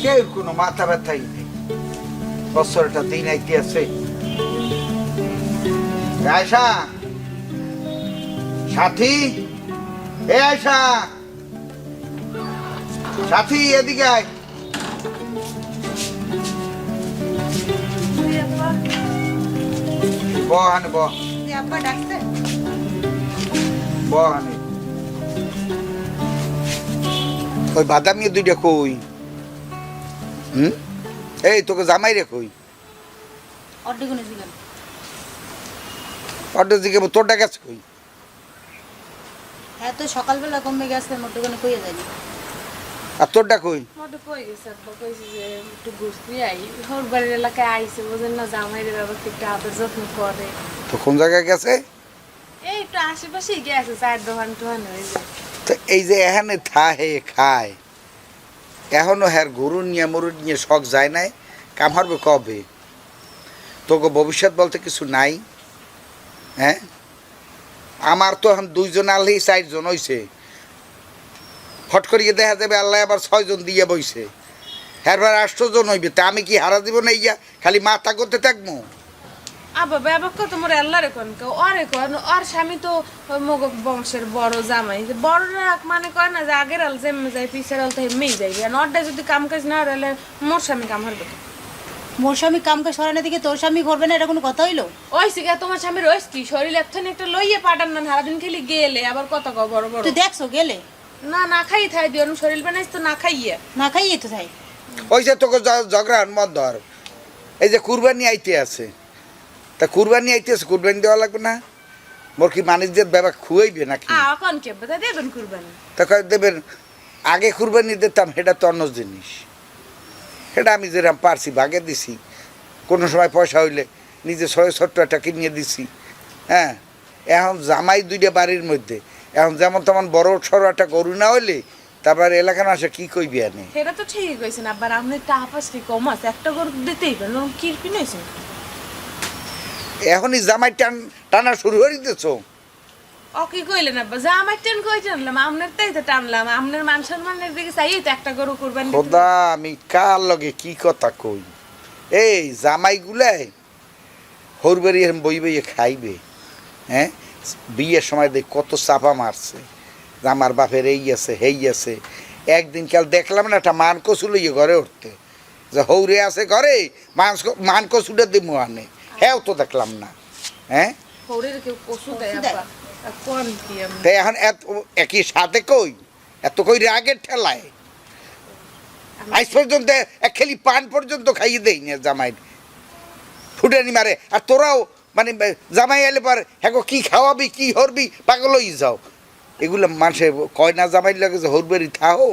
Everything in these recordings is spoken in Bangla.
কেউ কোনো মাথা ব্যথাই নেই, বছরটা দিন আইতে আছে। আয়সা, সাথী, এ আয়সা, সাথী এদিকে আয়। বহানে বহ, আব্বা ডাকছে। বহানে। ওই বাদামি দুইটা কই? এই তোকে জামাই রে কই? অর্ধেকনে দিলাম। অর্ধেক দিকে তোরটা গেছে কই? হ্যাঁ, তো সকালবেলা কমে গেছে, মোটরগানে কইয়া যায়নি। আর তোরটা কই? মোটে কই গেছে, আব্বা কইছে যে একটু ঘুরতে আই, ওর বাড়ির এলাকায় আইছে, বুঝেন না, জামাইয়ের ব্যাপারটা একটু আদর যত্ন করে। তো কোন জায়গায় গেছে? এই একটু আশেপাশেই গেছে, চায়ের দোকান টোহান হয়ে যায়। তো এই যে এখানে থাহে খায়, এখনো হ্যার গরু নিয়ে মরু নিয়ে শখ যায় নাই, কাম হারবে কবে? তোকে ভবিষ্যৎ বলতে কিছু নাই। হ্যাঁ, আমার তো এখন 2 জন আনলেই 4 জন হইছে। হট করিয়ে দেখা যাবে আল্লাহ আবার 6 জন দিয়ে বইছে, হ্যারবার 8 জন হইবে। তা আমি কি হারা দিব না? ইয়া খালি মাথা করতে থাকবো? আব্বা ব্যাপার কত মোর আল্লাহর এখন ওর এখন ওর স্বামী তো মগ বংশের বড় জামাই, যে বড়রা মানে কয় না যে আগের আল যেমন যায় পিছের আল তো হেমেই যাইবে, আর নটা যদি কাম কাজ না হলে মোর স্বামী কাম হারবে। মোর স্বামী কামকে সরানোর দিকে তোর স্বামী করবে না, এটা কোনো কথা হইলো? ওই সিগা তোমার স্বামীর ওই কি শরীর একখানে একটা লইয়ে পাঠান না, সারাদিন খেলি গেলে আবার কত বড় বড়। তুই দেখছো গেলে? না না খাই থাই দিও, শরীর বানাইছ তো না খাইয়ে। না খাইয়ে তো তাই। ওই যে তোকে ঝগড়া মত ধর, এই যে কুরবানি আইতে আছে, তা কুরবানি আইতে আছে, কুরবানি দেওয়া লাগবে না? মোর কি মানুষদের ব্যাপার খুয়াইবে নাকি? এখন কে বেটা দেবেন কুরবানি? তা দেবেন। আগে কুরবানি দিতাম, সেটা তো অন্য জিনিস। সেটা আমি যেরকম পারছি ভাগে দিছি, কোনো সময় পয়সা হইলে নিজে 6-7 টাকা কিনিয়ে দিছি। হ্যাঁ, এখন জামাই 2টা বাড়ির মধ্যে, এখন যেমন তেমন বড় সড়ো একটা গরু না হইলে তারপর এলাকার আসে কি কইবি আনে? সেটা তো ঠিকই কইছেন, আবার আপনি টাকা পাশি কম আছে, একটা গরু দিতেই পারেন, কি কিনেছেন? এখনই জামাই টানা শুরু করে দিতেছ? ও কি কইলেন আব্বা, যা আমার টেন কই টানলাম, আপনার তাই তো টানলাম, আপনার মান সম্মানের দিকে চাই তো একটা গরু কুরবানি দিতে। খোদা, আমি কার লগে কি কথা কই? এই জামাই গুলাই হরবারি বই বইয়ে খাইবে। হ্যাঁ, বিয়ের সময় দেখ কত চাপা মারছে, আমার বাপের এই আছে হেই আছে। একদিন কাল দেখলাম না একটা মান কচু লইয়ে ঘরে উঠতে, যে হৌরে আছে ঘরে, মান কচুটা দিব আনে, হ্যাঁ তো দেখলাম না। হ্যাঁ, হৌরের কেউ কসু দেয় আব্বা, কোন কি আমি? তাই এখন এত একই সাথে কই এত কই রাগের ঠেলায় আজ পর্যন্ত এক খেলি পান পর্যন্ত খাইয়ে দেই না জামাই, ফুটানি মারে। আর তোরাও মানে জামাই এলে পর হ্যাঁ কি খাওয়াবি কি হরবি পাগল হয়ে যাও। এগুলো মানুষের কয় না জামাই লাগে যে হরবারি থাও,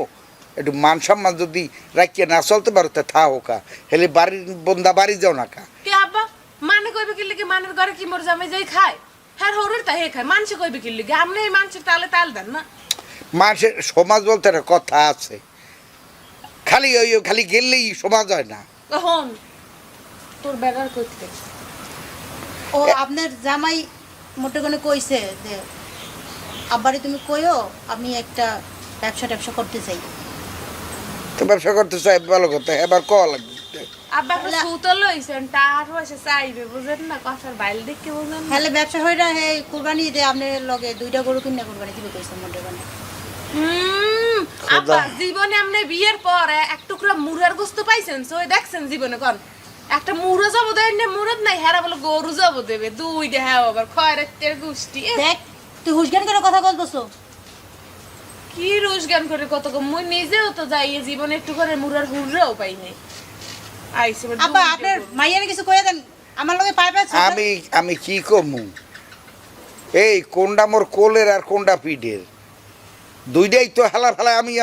একটু মান সম্মান যদি রাখিয়ে না চলতে পারো তা থাও কা, হেলে বাড়ির বন্দা বাড়ি যাও না কা। কে আব্বা মানে কইবে কি লিগে, মানের ঘরে কি মোর জামাই যাই খায়? হ্যাঁ হৌরের তা হে খায়, মানুষে কইবে কি লিগে? আপনি এই মানুষের তালে তাল দেন না। মানুষের সমাজ বলতে একটা কথা আছে, খালি ওই খালি গেলেই সমাজ হয় না। কখন তোর বেড়ার করতে ও আপনার জামাই মোটরগানে কইছে যে আব্বারে তুমি কইও আমি একটা ব্যবসা করতে চাই। তো ব্যবসা করতে চাই ভালো কথা, এবার ক লাগবে। আব্বা একটা সুতো লইছেন, টার পয়সা চাইবে, বুঝেন না, কথার বাইল দেখে বুঝেন না। হ্যালে ব্যবসা হইরা হে কুরবানি দে আপনার লগে 2টা গরু কিনে কুরবানি দিবে কইছে মোটরগানে। আব্বা জীবনে আপনি বিয়ের পর এক টুকরা মুরার গোস্ত পাইছেন? সই দেখছেন জীবনে কোন একটা মুড়ো যাব দেয় না? মুরত নাই, হেরা বলে গরু যাব দেবে 2টা, হ্যাঁ আবার খয়রাতের গোষ্ঠী। দেখ তুই হুশজ্ঞান করে কথা বলতেছো। কি রুশ গান করে কত কম, মুই নিজেও তো যাই জীবনে একটু করে মুরার হুররাও পাই নাই। আইছে আব্বা আপনার মাইয়ারে কিছু কইয়া দেন, আমার লগে পাই পাই। আমি কি কমু? এই কোনটা মোর কোলের আর কোনটা পিঠের, 2টাই তো হেলা ফেলা। আমি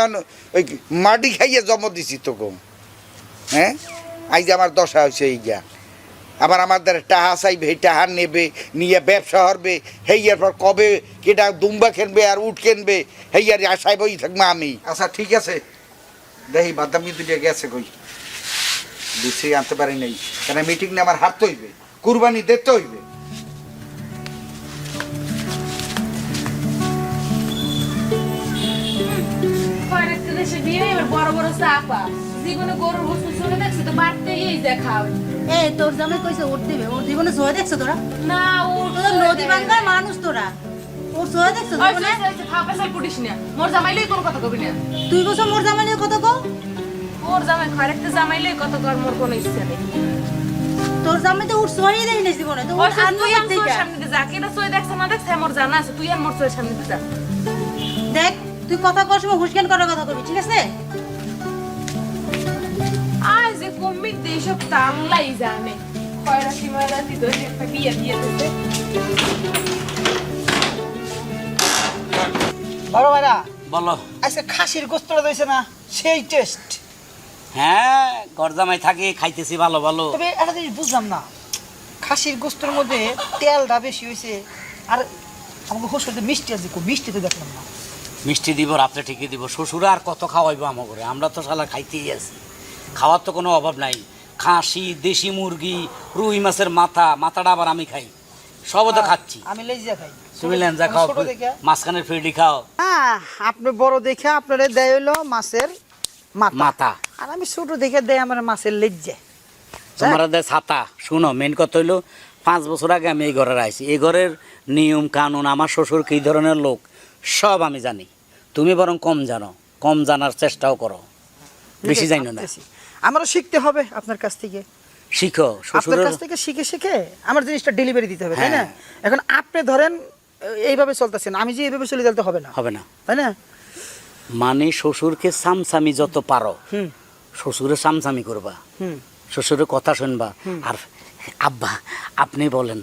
ওই মাটি খাইয়ে জন্ম দিছি তো কম। হ্যাঁ, আই যে আমার দশা হয়েছে এই যা, আবার আমাদের টাহা চাইবে, এই টাহা নেবে নিয়ে ব্যবসা করবে, হেয়ার পর কবে কেটা দুম্বা কিনবে আর উঠ কিনবে, হেয়ার আশায় বই থাকবো আমি। আচ্ছা ঠিক আছে, দেখি বাদামি 2টা গেছে কই, বুঝি আনতে পারি নাই, কেন মিটিং নিয়ে আমার হারতে হইবে, কুরবানি দিতে হইবে। খয়রাতের দেশে বয়সে বিয়ে এবার বড় বড় চাপা জীবনে গরুর বস্তু চলে দেখছে তো বাড়তে এই দেখাও এই তোর জামাই কইছে ওর দিবে, ওর জীবনে সোয়া দেখছো তোরা? না ও তোরা নদী বাঙ্গার মানুষ তোরা, ওর সোয়া দেখছো জীবনে? খাপে সাই পুটিস না মোর জামাইলেই কোন কথা কবি না তুই বছর মোর জামাই নিয়ে কথা কও? ওর জামাই খয়রাতে জামাইলেই কত কর মোর কোনো ইচ্ছা নেই তোর জামাই তো ওর সোয়াই দেয় না জীবনে, তো ওর আর তুই নয় আর তোর সামনে দিয়ে যা কেটা সই দেখছ না দেখছ মোর জানা আছে তুই আর মোর সই সামনে দিয়ে যা দেখ তুই কথা কর সময় হুশজ্ঞান করার কথা কবি, ঠিক আছে? আয় যে কমবি দেশক তাল্লাই জানে খয়রাতি ময়রাতি তো একটা বিয়ে দিয়ে দিতে বড় ভাইরা বলো আজকে খাসির গোস্তটা দিয়েছে না সেই টেস্ট। হ্যাঁ গরজামাই থাকে খাইতেছি ভালো ভালো তবে একটা জিনিস বুঝলাম না, খাসির গোস্তর মধ্যে তেলটা বেশি হয়েছে আর আমাকে হোসতে মিষ্টি আছে, খুব মিষ্টি তো দেখলাম না। মিষ্টি দিব রাত্রে ঠিকই দিব শ্বশুর আর কত খাওয়াইবো আমার করে আমরা তো শালা খাইতেই আছি খাওয়ার তো কোনো অভাব নাই খাসি দেশি মুরগি রুই মাছের মাথাটা আবার আমি খাই সবও তো খাচ্ছি আমি লেজিয়া খাই। তুমি লেঞ্জা খাও ছোট দেখে মাঝখানের ফিরডি খাও হ্যাঁ, আপনি বড় দেখে আপনারে দেয় হলো মাছের মাথা আর আমি ছোট দেখে দেয় আমার মাছের লেজ্জা। তোমার দে ছাতা শুনো মেন কথা হইলো 5 বছর আগে আমি এই ঘরে আইছি এই ঘরের নিয়ম কানুন আমার শ্বশুর কী ধরনের লোক সব আমি জানি তুমি বরং কম জানো কম জানার চেষ্টাও করো বেশি জানো না আমারও শিখতে হবে আপনার কাছ থেকে, শিখো আপনার শ্বশুরের কাছ থেকে শিখে শিখে আমার জিনিসটা ডেলিভারি দিতে হবে, তাই না? হ্যাঁ। এখন আপনি ধরেন এইভাবে চলতেছেন, আমি যে এইভাবে চলে চলতে হবে না, হবে না তাই না? মানে শ্বশুরকে সামসামি যত পারো হুম শ্বশুরের সামসামি করবা হুম শ্বশুরের কথা শুনবা আর আব্বা আপনি বলেন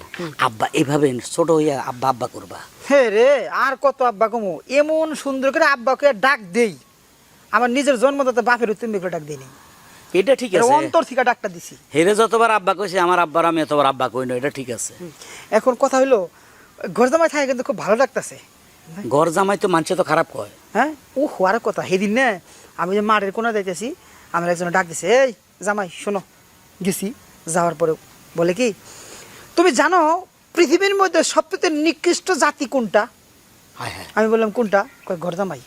আব্বা এভাবে ছোট হইয়া আব্বা আব্বা করবা হে রে, আর কত আব্বা কমু, এমন সুন্দর করে আব্বাকে ডাক দেই আমার নিজের জন্মদাতা বাপের তুমি করে ডাক দিই নি, এটা ঠিক আছে অন্তর থেকে ডাকটা দিছি। হেরে যতবার আব্বা কইছে আমার আব্বার আমি এতবার আব্বা কই না এটা ঠিক আছে এখন কথা হইলো ঘর জামাই থাকে কিন্তু খুব ভালো লাগতেছে। ঘর জামাই তো মানছে তো খারাপ কয় হ্যাঁ, ও হওয়ার কথা সেদিন না আমি যে মাঠের কোনা যাইতেছি আমার একজন ডাক দিছে, এই জামাই শোনো, গেছি যাওয়ার পরে বলে কি তুমি জানো পৃথিবীর মধ্যে সবচেয়ে নিকৃষ্ট জাতি কোনটা? হায় হায় আমি বললাম কোনটা? কয় ঘর জামাই।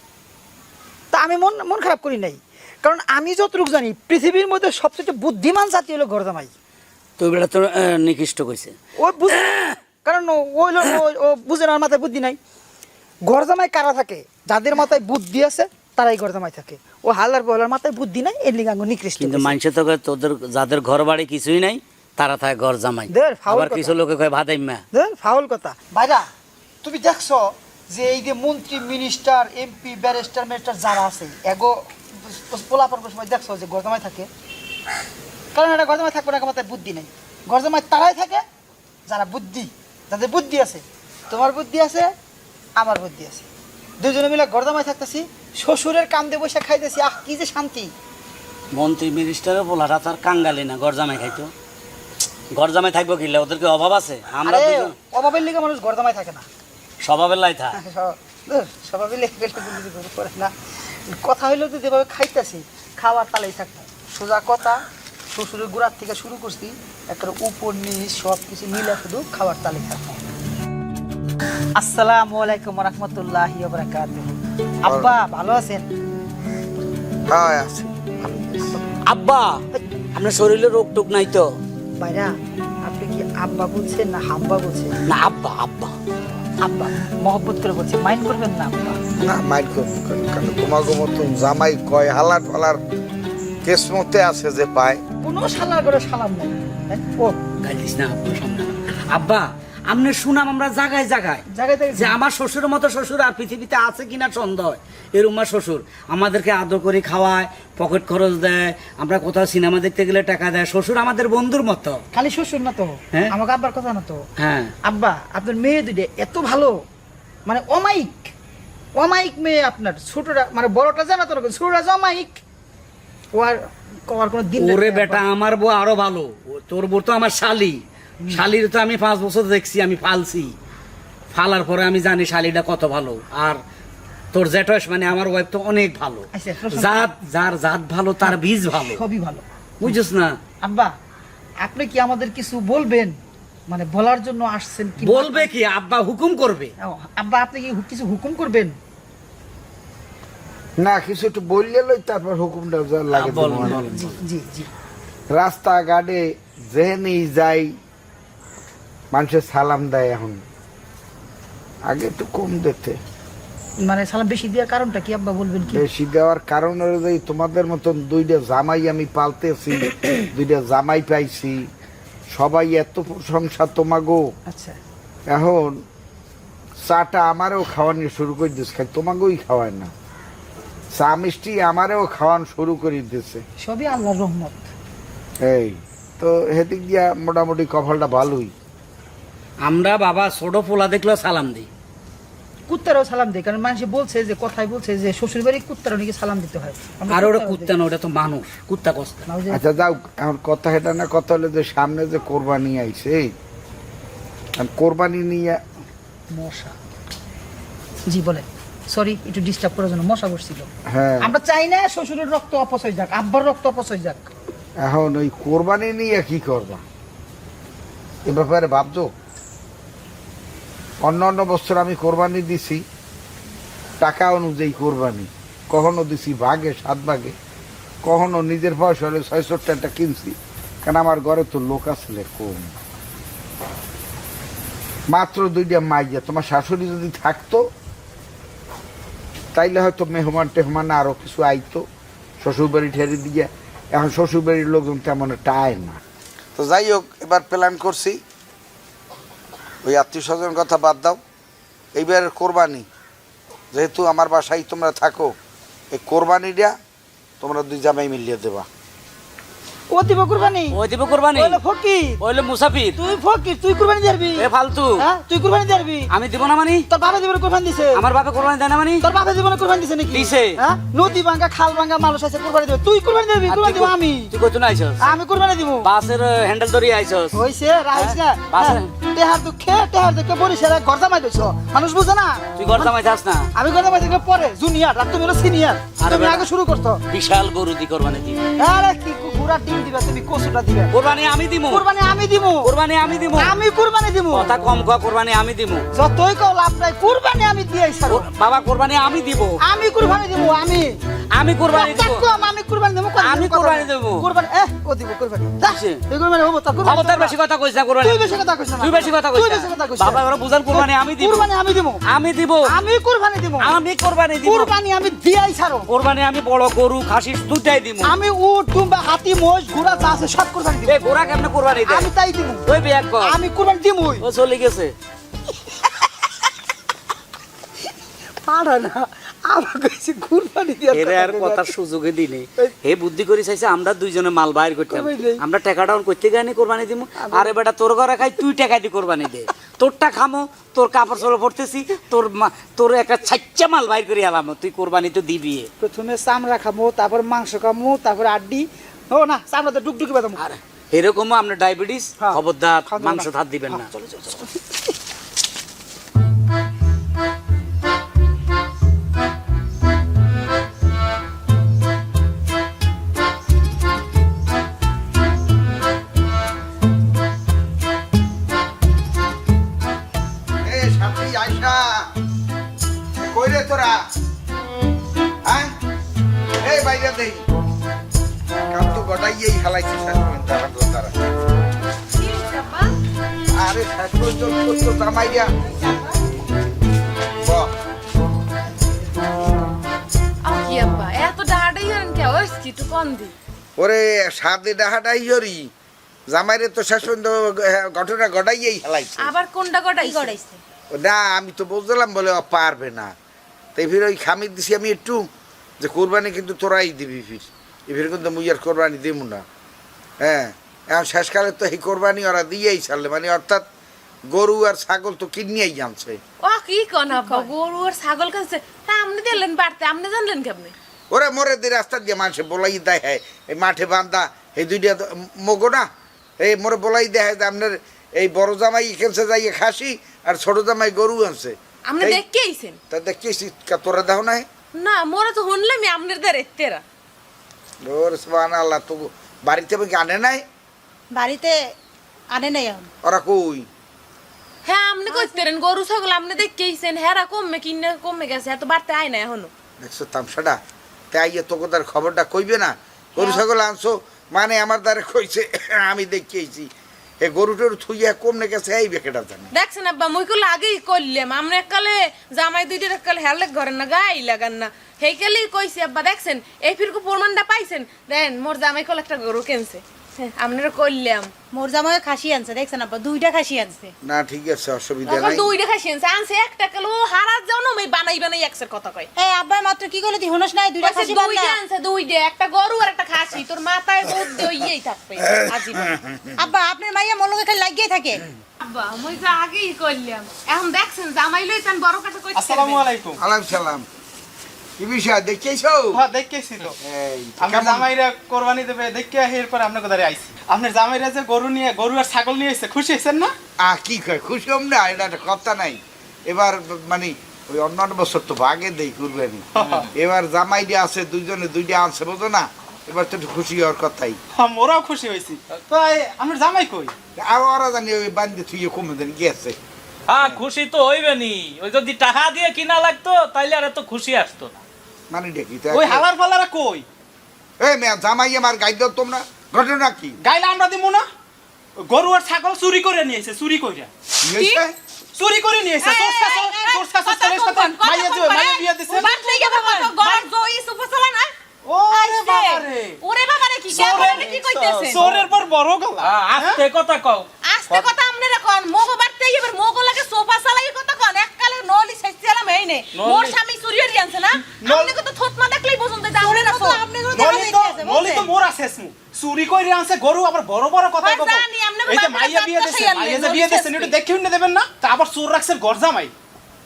তা আমি মন খারাপ করি নাই, কারণ আমি যতটুকু জানি পৃথিবীর মধ্যে সবচেয়ে বুদ্ধিমান জাতি হলো ঘর জামাই। তো বেটা তো নিকৃষ্ট কইছে ও বুঝে, কারণ ও বুঝে না, ওর মাথায় বুদ্ধি নাই। ঘর জামাই কারা থাকে? যাদের মাথায় বুদ্ধি আছে তারাই ঘর জামাই থাকে। ও হালার বলার মাথায় বুদ্ধি নাই, এর লিগাঙ্গ নিকৃষ্ট। কিন্তু মানছে তো কয় তোদের যাদের ঘর বাড়ি কিছুই নাই তারা থাকে ঘর জামাই দের ফাউল আবার কথা। কিছু লোকে কয় ভাদাইম্মা ফাউল কথা। ভাইরা তুমি দেখছো যে এই যে মন্ত্রী মিনিস্টার এমপি ব্যারিস্টার ম্যারিস্টার যারা আছে এগো পোলাপার সময় দেখছো যে ঘর জামাই থাকে, কারণ এটা ঘর জামাই থাকবে না, মাথায় বুদ্ধি নেই। ঘর জামাই তারাই থাকে যারা বুদ্ধি, যাদের বুদ্ধি আছে। তোমার বুদ্ধি আছে, আমার বুদ্ধি আছে, দুজনে মিলে ঘর জামাই থাকতেছি, শ্বশুরের কান্দে বসে খাইতেছি, আহ কি যে শান্তি। মন্ত্রী মিনিস্টারের পোলাটা তার কাঙ্গালি না ঘর জামাই খাইতো ঘর জামাই থাকবো কিল্লা ওদেরকে অভাব আছে আমরা আরে দুজন অভাবের লিগে মানুষ ঘর জামাই থাকে না, স্বভাবের লাই থা স্বভাবের লিগে কিছু করে না। কথা হইলো তো যেভাবে খাইতেছি খাওয়ার তালেই থাকতো, সোজা কথা। শ্বশুরের গোড়ার থেকে শুরু করছি একটা উপর নিচ সব কিছু মিলে শুধু খাওয়ার তালেই থাকতো। আসসালামু আলাইকুম রহমতুল্লাহি ওয়া বারাকাতুহু। আব্বা ভালো আছেন? হ্যাঁ আছে আব্বা আপনার শরীরে রোগ টোক নাই তো? ভাইরা আপনি কি আব্বা বলছেন না হাব্বা বলছেন? না আব্বা আব্বা আব্বা মহব্বত করে বলছেন, মাইন্ড করবেন না আব্বা। না মাইর করবো কেন? কারণ তোমাকে মতন জামাই কয় হালার ফালার কেসমতে আছে যে পায়। কোনো সালার করে সালাম নেই। ও গাইলিস না আব্বা সামনে আব্বা আপনার সুনাম আমরা জায়গায় জায়গায় জায়গায় থেকে যে আমার শ্বশুরের মতো শ্বশুর আর পৃথিবীতে আছে কিনা সন্দেহ এরকম আমার শ্বশুর আমাদেরকে আদর করে খাওয়ায় পকেট খরচ দেয় আমরা কোথাও সিনেমা দেখতে গেলে টাকা দেয় শ্বশুর আমাদের বন্ধুর মতো খালি শ্বশুর না তো, হ্যাঁ? আমাকে আব্বার কথা না তো। হ্যাঁ আব্বা আপনার মেয়ে দুটো এত ভালো, মানে অমায়িক মেয়ে আপনার। ছোটরা মানে বড়টা জানা তো, ছোটরা যে অমায়িক, ও আর কোনো দিন ওরে বেটা আমার বউ আরো ভালো তোর বউ তো আমার শালির তো আমি 5 বছর দেখছি আমি ফালছি ফালার পরে আমি জানি শালিটা কত ভালো আর তোর জেঠস মানে আমার ওয়াইফ তো অনেক ভালো আচ্ছা, যার জাত ভালো তার বীজ ভালো সবই ভালো। বুঝছিস না আব্বা আপনি কি আমাদের কিছু বলবেন, মানে বলার জন্য আসছেন কি? বলবে কি আব্বা হুকুম করবে ও, আব্বা আপনি কি কিছু হুকুম করবেন? না কিছু একটু বললে লই তারপর হুকুমটা যা লাগে বল, তোমার। বল। জি জি জি রাস্তাঘাটে যেখানেই যাই মানুষের সালাম দেয় এখন, আগে একটু কম দিতে। মানে সালাম বেশি দেওয়ার কারণটা কি আব্বা বলবেন কি? বেশি দেওয়ার কারণ অনুযায়ী তোমাদের মতন দুইটা জামাই আমি পালতেছি, দুইটা জামাই পাইছি, সবাই এত প্রশংসা তোমাগো। আচ্ছা এখন চাটা আমারও খাওয়ানো শুরু করে দিচ্ছে, খালি তোমাকেই খাওয়ায় না, চা মিষ্টি আমারও খাওয়ানো শুরু করে দিচ্ছে। সবই আল্লাহর রহমত। এই তো হেদিক দিয়া মোটামুটি কপালটা ভালোই। আমরা বাবা ছোট পোলা দেখলেও সালাম দিই। কুত্তারাও সালাম দেয়, কারণ মানুষ বলছে যে কথাই বলছে যে শ্বশুর বাড়ি কুত্তারাও নাকি সালাম দিতে হয়। আমরা আর ওটা কুত্তারাও কুত্তা না, ওটা তো মানুষ, কুত্তা কস্তা। দিই। নাও যে আচ্ছা যাও, এখন কথা এটা না, কথা হলো যে সামনে যে কোরবানি আইছে, এখন কোরবানি নিয়ে মশা। জি বলে সরি, একটু ডিস্টার্ব করার জন্য মশা বসছিল। হ্যাঁ আমরা চাই না শ্বশুরের রক্ত অপচয় যাক, আব্বার রক্ত অপচয় যাক। এখন ওই কোরবানি নিয়ে কি করবা এ ব্যাপারে ভাবছো? অন্য অন্য বছর আমি কোরবানি দিছি টাকা অনুযায়ী কোরবানি, কখনো দিছি ভাগে 7 ভাগে, কখনো নিজের পয়সা হলে 670 কিনছি, কারণ আমার ঘরে তো লোক আসলে কম, মাত্র 2টা মাইয়া। তোমার শাশুড়ি যদি থাকতো তাইলে হয়তো মেহমান টেহমান আরো কিছু আইতো, শ্বশুর বাড়ি ঠেরে দিয়ে। এখন শ্বশুর বাড়ির লোকজন তেমন একটা আয় না। তো যাই হোক, এবার প্ল্যান করছি, ওই আত্মীয় স্বজন কথা বাদ দাও, এইবার কোরবানি যেহেতু আমার বাসায় তোমরা থাকো, এই কোরবানিটা তোমরা 2 জামাই মিলিয়ে দেবা। ও দিব কুরবানি, ওই দিব কোরবানি, ওইলে ফকির, ওইলে মুসাফির, তুই ফকির, তুই কুরবানি দিবি? এ ফালতু। হ্যাঁ তুই কুরবানি দিবি? আমি দিব না মানি? তোর বাবা জীবনে কুরবানি দিছে? আমার বাপে কোরবানি দেয় না মানি? তোর বাবা জীবনে কুরবানি দিছে নাকি? দিছে। হ্যাঁ নদী ভাঙ্গা খাল ভাঙ্গা মানুষ আছে কুরবানি দিবে, তুই কুরবানি দিবি? আর কুরবানি তুই দিব কই- আমি, তুই কইতো না আইছস? আমি কুরবানি দিব। বাসের হ্যান্ডেল ধরে আইছস। হইছে রাইস না বাসে। তেহার দুঃখে বরিশালে ঘর জামাই দিছ, মানুষ বুঝে না। তুই ঘর জামাই যাস না? আমি ঘর জামাই দিলে পরে জুনিয়র, আর তুমি হলো সিনিয়র, আরে তুমি বেটা। আগে শুরু করতো। বিশাল গরু দি কোরবানি দিবি। আরে কি ঘোড়া ডিম দিবে, তুমি কচুটা দিবে। কোরবানি আমি দিমু। কুরবানি আমি দিব, কোরবানি আমি দিমু। আমি কুরবানি দিব। কথা কম কও, কোরবানি আমি দিমু। যতই কও লাভ নাই, কুরবানি আমি দিয়েই ছাড়ব। বাবা কোরবানি আমি দিব। আমি কুরবানি দিব, আমি কোরবানি দিব। আমি কুরবানি দেব, আমি কুরবানি দেব। কুরবানি ও দিব কুরবানি। যা, কিসে? এই কুরবানি হবো তো কুরবানি। খবরদার বেশি কথা কইছ না কোরবানি। তুই বেশি কথা কইছ না। তুই বেশি কথা কইছ তুই না। বেশি কথা কইছ না। বাবা ওরা বুঝান কোরবানি আমি দিব। কুরবানি আমি দিব, আমি দিব। আমি কুরবানি দিব, আমি কোরবানি দিব। কুরবানি আমি দিয়েই ছাড়ব। কোরবানি আমি বড় গরু খাসি দুটাই দিব। আমি উট টুম্বা হাতি মোষ ঘোড়া যা আছে সব কুরবানি দিব। এ ঘোড়া কেমনে কোরবানি দেয়? আমি তাই দিব, ওই বিয়াক কর। আমি কুরবানি দিমই। ও চলে গেছে। পারা না আমার কাছে কুরবানি দিয়া এর আর কথার সুযোগে দিনে হে বুদ্ধি করে চাইছে আমরা দুইজনে মাল বাইর করতাম, আমরা টাকা ডাউন করতে গানি কোরবানি দিমু। আরে বেটা তোর ঘরে খাই, তুই টাকা দি কোরবানি দে, তোরটা খামো, তোর কাপড় চোপড় পরতেছি, তোর একটা ছাচ্চা মাল বাইর করে আলাম, তুই কোরবানি তো দিবি। প্রথমে চামড়া খামো, তারপর মাংস খামো, তারপর আড্ডি। ও না চামড়াতে ডুকডুকি বাদাম। আর এরকমও আপনার ডায়াবেটিস, হ্যাঁ। খবরদার খাওয়া মাংস যাবে না। ধার দিবেন না। চলো চলো চলো। এ সাথী আয়শা, কই রে তোরা? হ্যাঁ এই বাইরে দেই, কাম তো গটাইয়েই হালাইছি শাশুড়ি তারা। আরে শাশুড়ি তো জামাই দিয়া বাহ, কি আব্বা এত ডাহাডাই হন কে? ওই কি একটু কম দি। ওরে সাদে ডাহাটাই হরি জামাইরে তো শাশুড়ি তো ঘটনা গটাইয়েই হালাইছে। আবার কোনটা কি কটাই করাইছে? না আমি তো বুঝলাম বলে ও পারবে না, তাই ফির ওই খামির দিছি আমি একটু, যে কোরবানি কিন্তু তোরাই দিবি, ফির কিন্তু মুই আর কোরবানি দিব না। হ্যাঁ এখন শেষকালে তো এই কোরবানি ওরা দিয়েই ছাড়লে, মানে অর্থাৎ গরু আর ছাগল তো কিনিয়েই জানছে। ও কি কোন আব্বা, গরু আর ছাগল কাছে তা আপনি দিলেন বাড়তে, আপনি জানলেন কেমনে? ওরা মরে দিয়ে রাস্তা দিয়ে মানুষে বলাই দেয়, হ্যাঁ এই মাঠে বান্ধা এই 2টা মগো না, এই মোরে বলাই দেয় যে আপনার এই বড় জামাই খেলছে যাইয়ে খাসি আর ছোট জামাই গরু আনছে। আপনি এই- দেখকে আইছেন? তা দেখছিস তোরা দেখো না? না মোরা তো শুনলাম আপনার দ্বারে তেরা। ওর সুবহানাল্লাহ, তো বাড়িতে কি আনে নাই? বাড়িতে আনে নাই এখন। ওরা কই? হ্যাঁ আপনি কইতেন গরু ছাগল আপনি দেখকে আইছেন, হেরা কমে কিনে কমে গেছে, এত বাড়তে আয় না এখনো। দেখছো তামসাটা তাই তোকে তার খবরটা কইবে না গরু ছাগল আনছো মানে আমার দ্বারা কইছে আমি দেখিয়েছি এ গরুটার থুইয়া কমনে গেছে এই বেকেটা জানে দেখছেন আব্বা মুই কল আগেই করলাম আমরা এককালে জামাই দুইটার এককালে হেলে ঘরেন না গাই লাগান না হেইকালেই কইছি আব্বা দেখছেন এই ফিরকু প্রমাণটা পাইছেন দেন মোর জামাই কল একটা গরু কিনছে আপনারা করলাম মোর জামাই খাসি আনছে দেখছেন আব্বা 2টা খাসি আনছে না ঠিক আছে অসুবিধা এখন নাই দুইটা খাসি আনছে আনছে একটা কালো হারাত যাও না আমি বানাই বানাই একসের কথা কয় এই আব্বা মাত্র কি করলি তুই হনস নাই 2টা খাসি দুইটা বানলা আনছে দুইটা একটা গরু আর একটা খাসি তোর মাথায় বুদ্ধি হইয়াই থাকবে আজীবন আব্বা আপনার মাইয়া মোর লগে খালি লাগিয়ে থাকে আব্বা মুই তো আগেই করলাম এখন দেখছেন জামাই লইছেন বড় কথা কইছে আসসালামু আলাইকুম। আলাইকুম সালাম কি বিষয় দেখিয়েছো হ্যাঁ দেখেছি তো এই আপনার কেমন? জামাইরা কোরবানি দেবে দেখে এরপর আপনার কোথায় আইছি আপনার জামাইরা যে গরু আর ছাগল নিয়ে এসেছে খুশি হয়েছেন না? কি কয় খুশি হম না এটা একটা কথা নাই এবার মানে ওই অন্যান্য বছর তো ভাগে দেই কুরবানি এবার জামাই দিয়ে আছে দুইজনে দুইটা আনছে বোঝো না এবার তো একটু খুশি হওয়ার কথাই হ্যাঁ ওরাও খুশি হয়েছি তো আপনার জামাই কই? আর ওরা জানি ওই বান্ধে থুয়ে কমে দেন গিয়েছে হ্যাঁ খুশি তো হইবে নি ওই যদি টাকা দিয়ে কিনা লাগতো তাইলে আর এত খুশি আসতো না মানে দেখি ওই হালার ফালারা কই? এই মেয়া জামাই আমার গাই দাও তোমরা ঘটনা কি গাইলে আমরা দিব না? গরু আর ছাগল চুরি করে নিয়েছে চুরি করে কি হয়েছে? চুরি করে নিয়েছে তোর শাশুড়ি ছেলের সাথে মাইয়া বিয়ে দিছে বাট নাই গেছে কত গরম জই সুপার চালা না ওরে বাবারে ওরে বাবারে কি কেমন কি কইতেছেন চোরের পর বড় গলা আস্তে কথা কও আস্তে কথা আমনে রাখুন মোগো বাড়তে এবার মোগো লাগে সোফা চালাই কথা কোন এককালে নলি ছেছিলাম এই নে মোর স্বামী চুরি হয়ে আনছে না আপনি কত থতমা দেখলেই বুঝুন যে আমনে না সো আপনি করে দেখা দেখেছে নলি তো মোর আছে চুরি করে আনছে গরু আবার বড় বড় কথা হয় কব জানি, আপনি এই যে বাপের মাইয়া বিয়ে বাচ্চা দিছে খাইয়ালেন, মাইয়া যে নলি বিয়ে দিছে ছেঁচবি। একটু দেখে শুনে দেবেন না তা আবার চোর রাখছে গরজামাই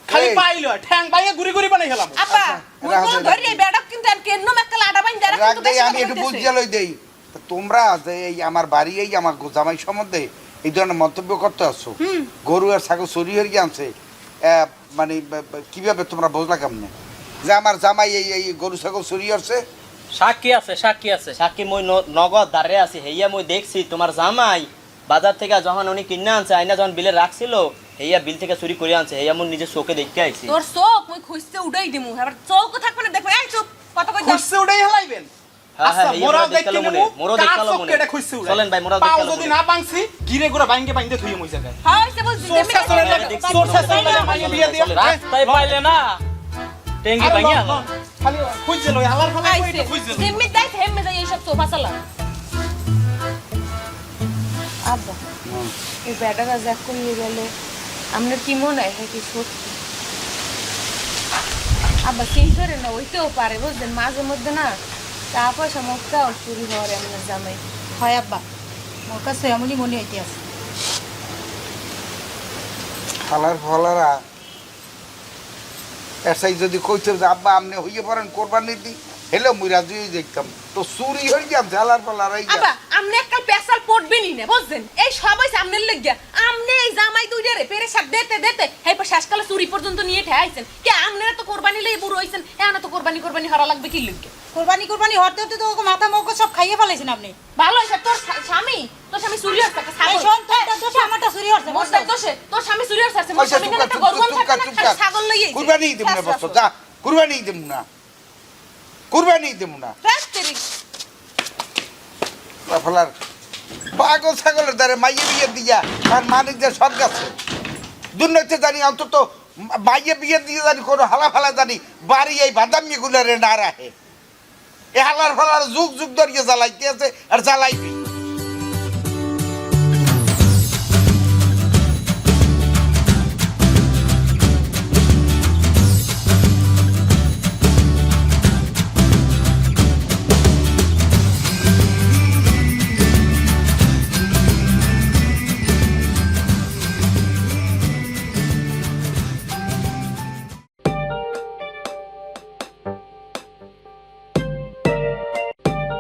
খালি এই। পাইলো ঠ্যাং বাইয়া গুড়ি গুড়ি বানাই গেলাম আপা মোর রাখ কোন দে, ধরি এই বেডক কিন্তু আর কেন মেকাল আডা বাইন দাঁড়া রাগ কিন্তু দেই বেশি আমি একটু বুঝিয়ে লই দেই তা তোমরা যে এই আমার বাড়ি এই আমার জামাই সম্বন্ধে এই ধরনের মন্তব্য করতে আসছো গরু আর ছাগল চুরি হয়ে আনছে মানে কিভাবে তোমরা বুঝলা কেমনে যে আমার জামাই এই গরু ছাগল চুরি হচ্ছে সাক্ষী আছে সাক্ষী আছে সাক্ষী মই নগদ দাঁড়িয়ে আছি হেইয়া মই দেখছি তোমার জামাই বাজার থেকে যখন উনি কিনে আনছে আইনা যখন বিলে রাখছিল হেইয়া বিল থেকে চুরি করে আনছে হেইয়া মই নিজের চোখে দেখতে আইছি তোর চোখ মুই খুঁজতে উড়াই দিমু এবার চোখ থাকবে না দেখবে এই চুপ কত কই দাও খুশি উড়াই হেলাইবেন হ্যাঁ হ্যাঁ আচ্ছা, হেইয়া মোরাও মোরা দেখতে দেখতে মনে নেবো, মোরা কার দেখতে চোখকে মনে এটা খুঁজছে উড়াই। চলেন ভাই মোরা পাও দেখতে যদি মনে না পাংছি গিরে গুড়া বাইঙ্গে বাইন্দে থুই মই জায়গায় হ্যাঁ সে বলছি চোর শাশুড়ের লাগে চোর শাশুড়ের লাগে মাইয়া বিয়ে দিয়া রাস্তায় পাইলে না টেঙ্গি ভাঙিয়া খালি খুঁজছে লই হালার ফালা কই আইছে এটা খুঁজছে লই। জিম্মি দাই থেমে যাই এইসব সোফা চালা আব্বা এই ব্যাটারা যা করিয়ে গেলে আপনার কি মনে হয় কি সত্যি আব্বা সেই করে না ওইতেও পারে বুঝলেন মাঝে মধ্যে না টা পয়সা মুখটাও চুরি হওয়ার আপনার জামাই হয় আব্বা মোর কাছে এমনই মনে হইতে আছে খালার ফলারা এসাই যদি কইতে যে আব্বা আপনি হইয়ে পড়েন কোরবানি দি হেলে মুই রাজি হয়ে দেখতাম তো চুরি হয়ে যাম ঝালার ফলার এই আব্বা আপনি একটা পেশাল পড়বেনই না বুঝছেন এই সবাই সামনের লেগিয়া আপনি এই জামাই দুইটা রে পেরে সাথ দিতে দিতে এই পর শেষকালে চুরি পর্যন্ত নিয়ে ঠাইছেন কে আপনারা তো কোরবানি লই বুড়ো হইছেন এখন তো কোরবানি হরা লাগবে কি লিখে কোরবানি হতে হতে তো ওকে মাথা মগজ সব খাইয়ে ফেলাইছেন আপনি ভালো হইছে তোর স্বামী চুরি হচ্ছে একটা এই ছাগল শোন তোর দোষে আমারটা চুরি হচ্ছে মোস্তার দোষে তোর স্বামী চুরি হচ্ছে মোর পয়সা স্বামী চুপকা একটা গরগন চুপকা থাকে না, খালি ছাগল লই আইছে কুরবানি দিম না বস যা কুরবানি দিম না কুরবানি দিম না রাস্তারি ফলার পাগল ছাগলের দ্বারে মাইয়ে বিয়ে দিয়া আর মানিকদের সব গেছে দুর্নীতি জানি অন্তত মাইয়ে বিয়ে দিয়ে জানি কোনো হালা ফালা জানি বাড়ি এই বাদামি গুলারে না রাখে এ হালার ফালার যুগ যুগ ধরিয়ে জ্বালাইতে আছে আর জ্বালাইবি